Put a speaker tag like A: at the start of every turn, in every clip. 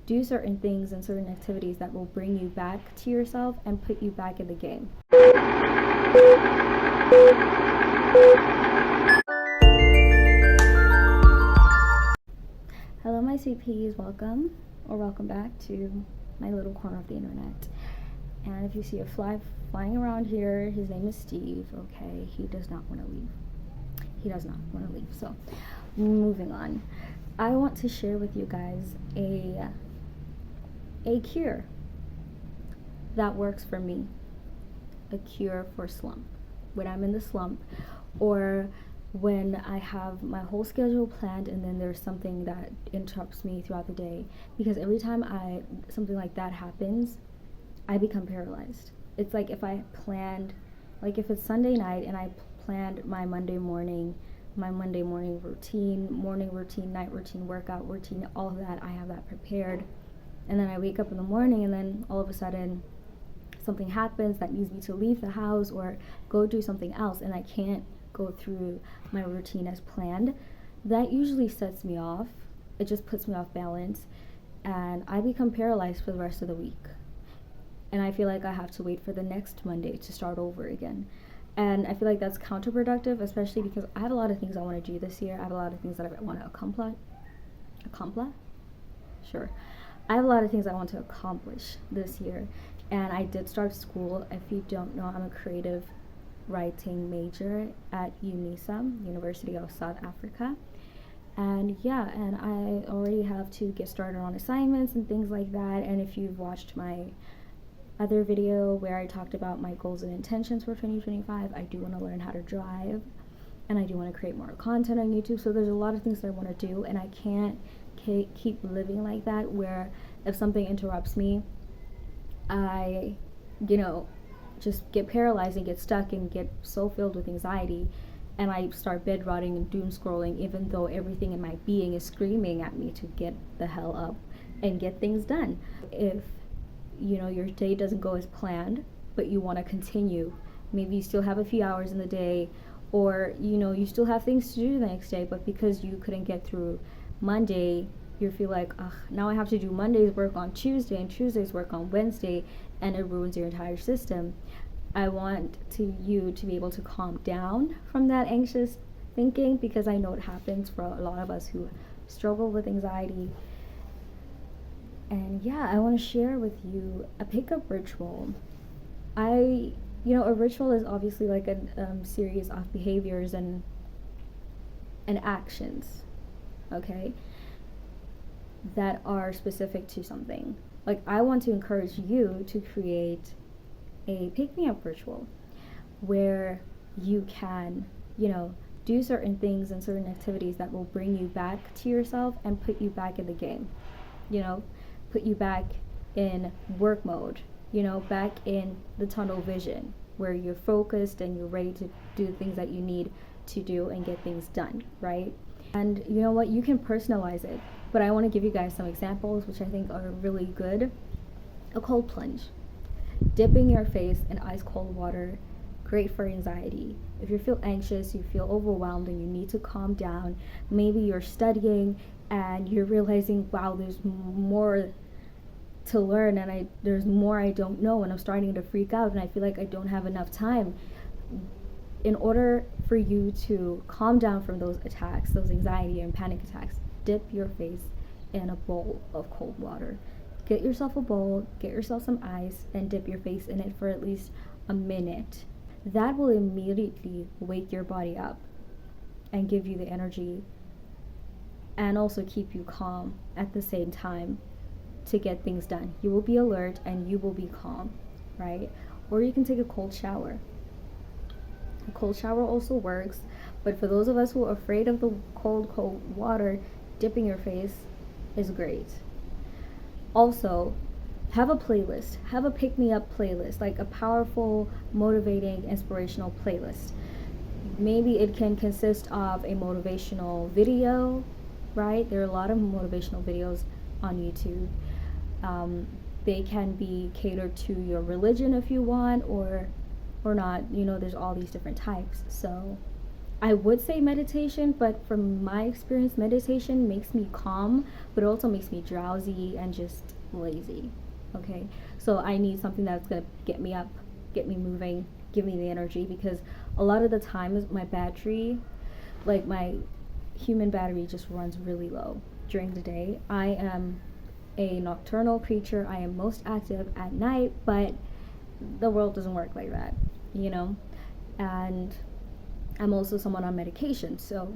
A: do certain things and certain activities that will bring you back to yourself and put you back in the game. Hello my sweet peas, welcome back to my little corner of the internet. And if you see a fly flying around here, his name is Steve. Okay, he does not want to leave. So moving on, I want to share with you guys a cure that works for me. A cure for slump. When I'm in the slump, or when I have my whole schedule planned and then there's something that interrupts me throughout the day. Because every time something like that happens, I become paralyzed. It's like if I planned, like if it's Sunday night and I planned my Monday morning routine, morning routine, night routine, workout routine, all of that, I have that prepared. And then I wake up in the morning and then all of a sudden something happens that needs me to leave the house or go do something else, and I can't go through my routine as planned. That usually sets me off. It just puts me off balance and I become paralyzed for the rest of the week. And I feel like I have to wait for the next Monday to start over again. And I feel like that's counterproductive, especially because I have a lot of things I want to do this year. I have a lot of things that I want to accomplish. Sure. I have a lot of things I want to accomplish this year. And I did start school. If you don't know, I'm a creative writing major at UNISA, University of South Africa. And yeah, and I already have to get started on assignments and things like that. And if you've watched my other video where I talked about my goals and intentions for 2025, I do want to learn how to drive and I do want to create more content on YouTube. So there's a lot of things that I want to do, and I can't keep living like that where if something interrupts me, I just get paralyzed and get stuck and get so filled with anxiety, and I start bed rotting and doom scrolling, even though everything in my being is screaming at me to get the hell up and get things done. If your day doesn't go as planned, but you want to continue, maybe you still have a few hours in the day, or you still have things to do the next day, but because you couldn't get through Monday, you feel like, now I have to do Monday's work on Tuesday and Tuesday's work on Wednesday, and it ruins your entire system. I want you to be able to calm down from that anxious thinking, because I know it happens for a lot of us who struggle with anxiety. And yeah, I want to share with you a pickup ritual. A ritual is obviously like a series of behaviors and actions, okay, that are specific to something. Like, I want to encourage you to create a pick-me-up ritual where you can, do certain things and certain activities that will bring you back to yourself and put you back in the game, put you back in work mode, back in the tunnel vision where you're focused and you're ready to do the things that you need to do and get things done, right? And you know what, you can personalize it, but I want to give you guys some examples which I think are really good. A cold plunge, dipping your face in ice cold water, great for anxiety. If you feel anxious, you feel overwhelmed and you need to calm down, maybe you're studying and you're realizing, wow, there's more to learn and there's more I don't know, and I'm starting to freak out and I feel like I don't have enough time. In order for you to calm down from those attacks, those anxiety and panic attacks, dip your face in a bowl of cold water. Get yourself a bowl, get yourself some ice, and dip your face in it for at least a minute. That will immediately wake your body up and give you the energy, and also keep you calm at the same time to get things done. You will be alert and you will be calm, right? Or you can take a cold shower. A cold shower also works, but for those of us who are afraid of the cold water, dipping your face is great. Also, have a playlist. Have a pick-me-up playlist, like a powerful, motivating, inspirational playlist. Maybe it can consist of a motivational video, right? There are a lot of motivational videos on YouTube. They can be catered to your religion if you want, or not. There's all these different types. So I would say meditation, but from my experience, meditation makes me calm, but it also makes me drowsy and just lazy. Okay, so I need something that's gonna get me up, get me moving, give me the energy, because a lot of the times my battery, like my human battery, just runs really low during the day. I am a nocturnal creature. I am most active at night, but the world doesn't work like that, you know? And I'm also someone on medication, so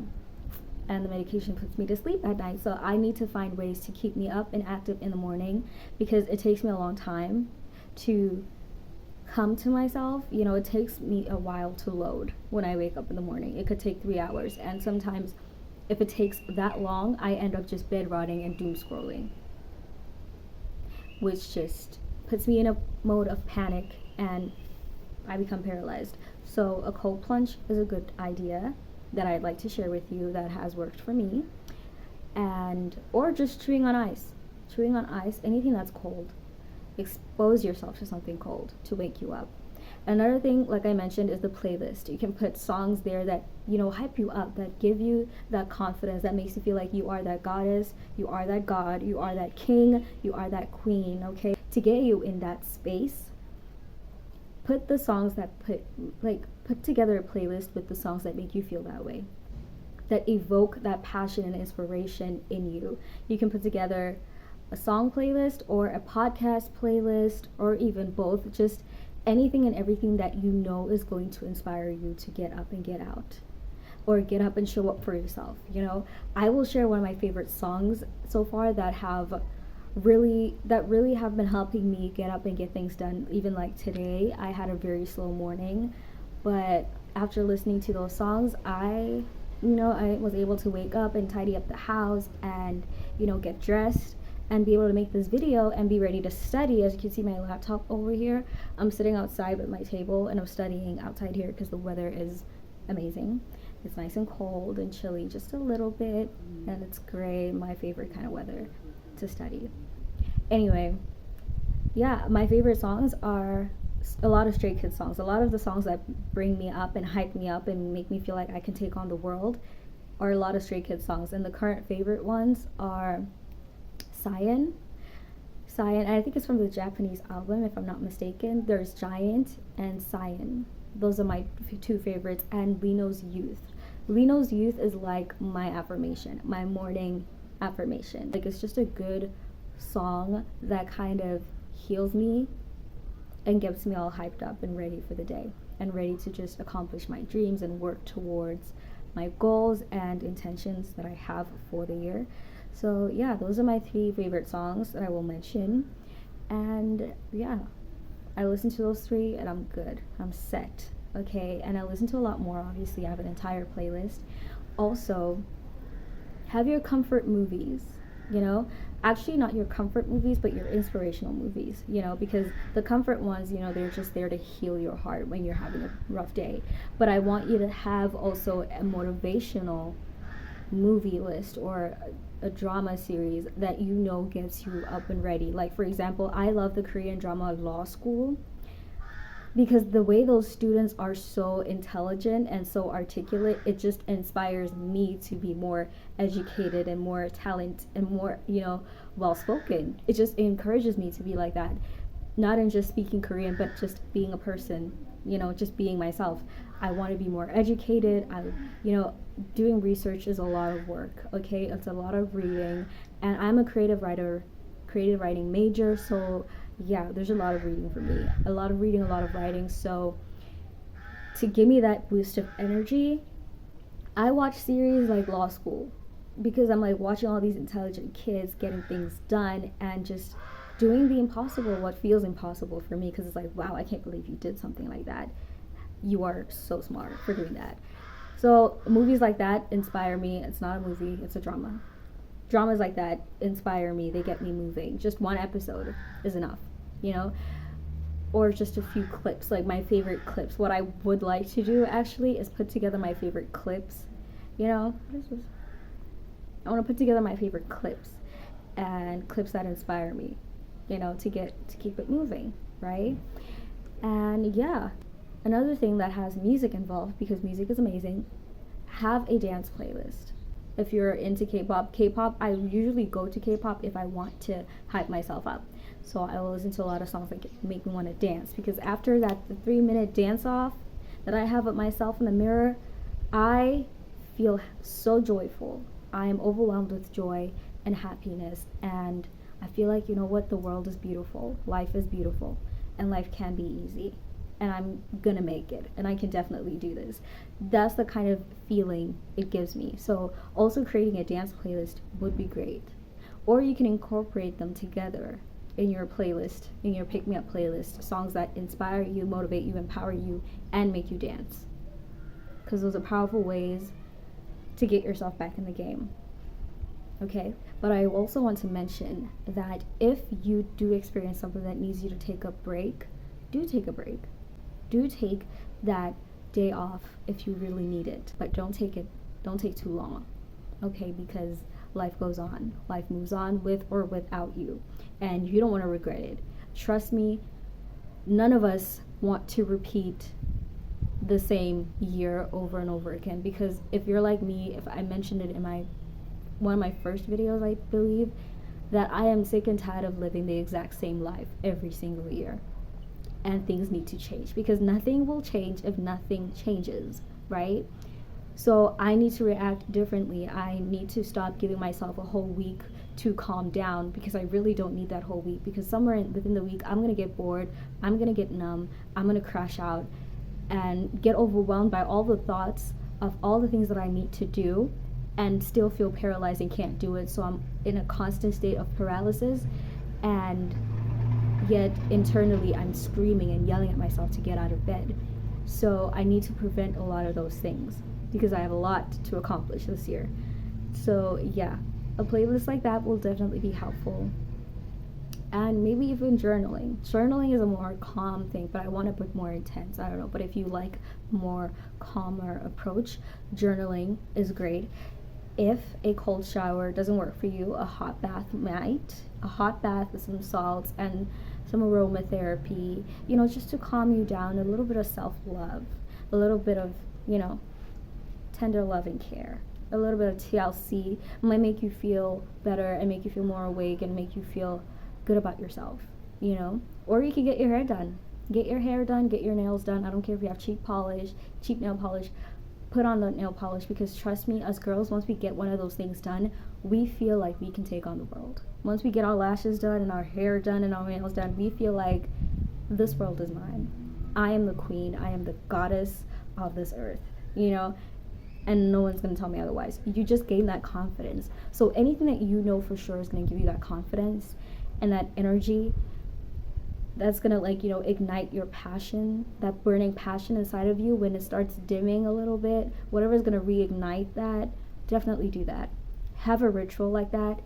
A: and the medication puts me to sleep at night. So I need to find ways to keep me up and active in the morning, because it takes me a long time to come to myself. You know, it takes me a while to load when I wake up in the morning. It could take 3 hours, and sometimes if it takes that long, I end up just bed rotting and doom scrolling, which just puts me in a mode of panic and I become paralyzed. So a cold plunge is a good idea that I'd like to share with you that has worked for me. And or just chewing on ice. Chewing on ice, anything that's cold. Expose yourself to something cold to wake you up. Another thing, like I mentioned, is the playlist. You can put songs there that, you know, hype you up, that give you that confidence, that makes you feel like you are that goddess, you are that god, you are that king, you are that queen, okay? To get you in that space, put the songs that put together a playlist with the songs that make you feel that way, that evoke that passion and inspiration in you. You can put together a song playlist or a podcast playlist, or even both, just anything and everything that you know is going to inspire you to get up and get out, or get up and show up for yourself. You know, I will share one of my favorite songs so far that really have been helping me get up and get things done. Even like today, I had a very slow morning, but after listening to those songs, I was able to wake up and tidy up the house and, you know, get dressed and be able to make this video and be ready to study. As you can see, my laptop over here, I'm sitting outside with my table and I'm studying outside here because the weather is amazing. It's nice and cold and chilly just a little bit, and it's gray, my favorite kind of weather to study. Anyway, yeah, my favorite songs are a lot of Stray Kids songs. A lot of the songs that bring me up and hype me up and make me feel like I can take on the world are a lot of Stray Kids songs. And the current favorite ones are Cyan. I think it's from the Japanese album, if I'm not mistaken. There's Giant and Cyan. Those are my two favorites. And Lino's Youth. Lino's Youth is like my affirmation, my morning affirmation. Like, it's just a good song that kind of heals me and gets me all hyped up and ready for the day and ready to just accomplish my dreams and work towards my goals and intentions that I have for the year. So yeah, those are my 3 favorite songs that I will mention. And yeah, I listen to those 3 and I'm good. I'm set. Okay, and I listen to a lot more. Obviously, I have an entire playlist. Also, have your comfort movies, you know? Actually, not your comfort movies, but your inspirational movies, you know, because the comfort ones, you know, they're just there to heal your heart when you're having a rough day. But I want you to have also a motivational movie list or a drama series that you know gets you up and ready. Like, for example, I love the Korean drama Law School, because the way those students are so intelligent and so articulate, it just inspires me to be more educated and more talent and more, you know, well spoken. It just encourages me to be like that, not in just speaking Korean, but just being a person, you know, just being myself. I want to be more educated. Doing research is a lot of work, okay? It's a lot of reading, and I'm a creative writing major, so yeah, there's a lot of reading for me. A lot of reading, a lot of writing. So to give me that boost of energy, I watch series like Law School, because I'm like watching all these intelligent kids getting things done and just doing the impossible, what feels impossible for me, because it's like, wow, I can't believe you did something like that. You are so smart for doing that. So movies like that inspire me. It's not a movie, it's a drama. Dramas like that inspire me. They get me moving. Just one episode is enough, you know? Or just a few clips, like my favorite clips. What I would like to do actually is put together my favorite clips, you know? I want to put together my favorite clips and clips that inspire me, you know, to keep it moving, right? And yeah, another thing that has music involved, because music is amazing, have a dance playlist. If you're into K-pop, I usually go to K-pop if I want to hype myself up. So I will listen to a lot of songs that make me want to dance, because after the 3-minute dance off that I have of myself in the mirror, I feel so joyful. I am overwhelmed with joy and happiness, and I feel like, you know what, the world is beautiful, life is beautiful, and life can be easy, and I'm gonna make it, and I can definitely do this. That's the kind of feeling it gives me. So also creating a dance playlist would be great, or you can incorporate them together in your playlist, in your pick me up playlist, songs that inspire you, motivate you, empower you, and make you dance, because those are powerful ways to get yourself back in the game. Okay, but I also want to mention that if you do experience something that needs you to take a break, do take a break. Do take that day off if you really need it, but don't take too long. Okay, because life goes on. Life moves on with or without you, and you don't want to regret it. Trust me, none of us want to repeat the same year over and over again, because if you're like me, if I mentioned it in one of my first videos, I believe, that I am sick and tired of living the exact same life every single year, and things need to change, because nothing will change if nothing changes, right? So I need to react differently. I need to stop giving myself a whole week to calm down, because I really don't need that whole week, because somewhere within the week I'm gonna get bored, I'm gonna get numb, I'm gonna crash out and get overwhelmed by all the thoughts of all the things that I need to do, and still feel paralyzed and can't do it. So I'm in a constant state of paralysis, and yet internally I'm screaming and yelling at myself to get out of bed. So I need to prevent a lot of those things, because I have a lot to accomplish this year. So yeah, a playlist like that will definitely be helpful. And maybe even journaling. Journaling is a more calm thing, but I want to put more intense. I don't know, but if you like more calmer approach, journaling is great. If a cold shower doesn't work for you, a hot bath might. A hot bath with some salts and some aromatherapy, you know, just to calm you down, a little bit of self-love, a little bit of, you know, tender love and care. A little bit of TLC might make you feel better and make you feel more awake and make you feel good about yourself, you know. Or you can get your hair done. Get your hair done, get your nails done. I don't care if you have cheap nail polish. Put on the nail polish, because trust me, us girls, once we get one of those things done, we feel like we can take on the world. Once we get our lashes done and our hair done and our nails done, we feel like this world is mine. I am the queen. I am the goddess of this earth, you know, and no one's going to tell me otherwise. You just gain that confidence. So anything that you know for sure is going to give you that confidence and that energy, that's gonna, like, you know, ignite your passion, that burning passion inside of you. When it starts dimming a little bit, whatever's gonna reignite that, definitely do that. Have a ritual like that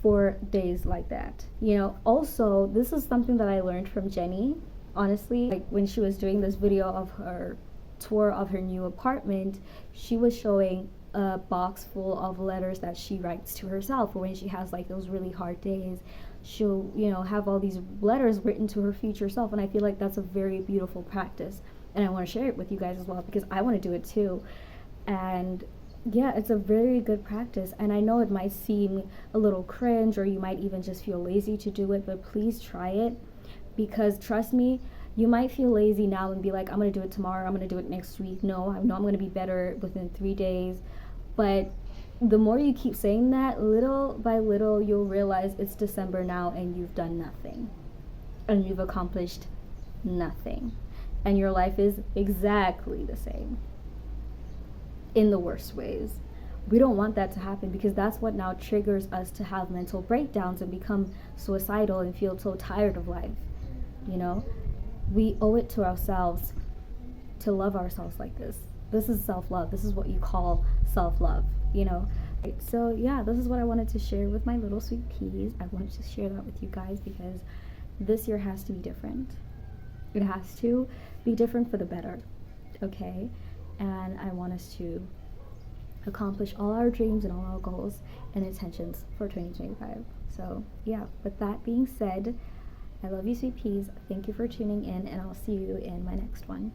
A: for days like that, you know. Also, this is something that I learned from Jenny, honestly. Like, when she was doing this video of her tour of her new apartment, she was showing a box full of letters that she writes to herself, or when she has like those really hard days, she'll, you know, have all these letters written to her future self. And I feel like that's a very beautiful practice, and I want to share it with you guys as well, because I want to do it too. And yeah, it's a very good practice, and I know it might seem a little cringe, or you might even just feel lazy to do it, but please try it, because trust me, you might feel lazy now and be like, I'm gonna do it tomorrow, I'm gonna do it next week. No, I know I'm gonna be better within 3 days. But the more you keep saying that, little by little, you'll realize it's December now and you've done nothing, and you've accomplished nothing, and your life is exactly the same, in the worst ways. We don't want that to happen, because that's what now triggers us to have mental breakdowns and become suicidal and feel so tired of life, you know. We owe it to ourselves to love ourselves like this. This is self-love. This is what you call self-love, you know. So yeah, this is what I wanted to share with my little sweet peas. I wanted to share that with you guys, because this year has to be different. It has to be different for the better, okay? And I want us to accomplish all our dreams and all our goals and intentions for 2025. So yeah, with that being said, I love you, sweet peas. Thank you for tuning in, and I'll see you in my next one.